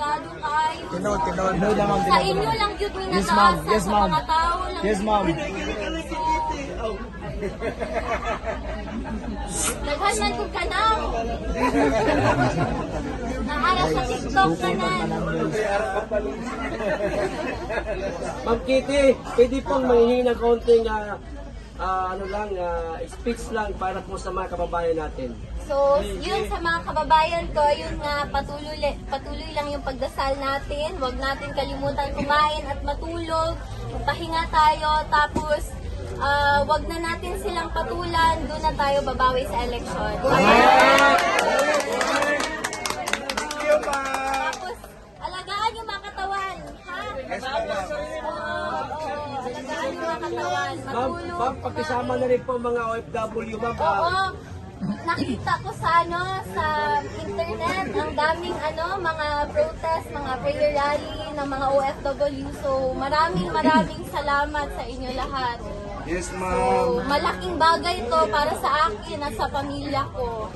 delikado kayo. Tinod lang ma'am. Sa inyo lang yun may Yes, ma'am. nataasa, Yes, sa ma'am. mga tao lang. Yes, ma'am. Daghan man kung ka na. Naara sa TikTok ka na. Ma'am Kitty, pwede pong manghihingi ng kaunting speech lang para po sa mga kababayan natin. So, yun sa mga kababayan ko, yun nga, patuloy lang yung pagdasal natin. Huwag natin kalimutan kumain at matulog. Magpahinga tayo, tapos wag na natin silang patulan. Doon na tayo babawi sa eleksyon. Tapos, alagaan yung mga katawan. Ha? Alagaan yung mga katawan. Matulog. Ma'am, pakisama na rin po ang mga OFW, ma'am. Oo. Nakita ko sa sa internet ang daming mga protest, mga prayer rally ng mga OFW. So maraming salamat sa inyo lahat. Yes, So malaking bagay to para sa akin at sa pamilya ko.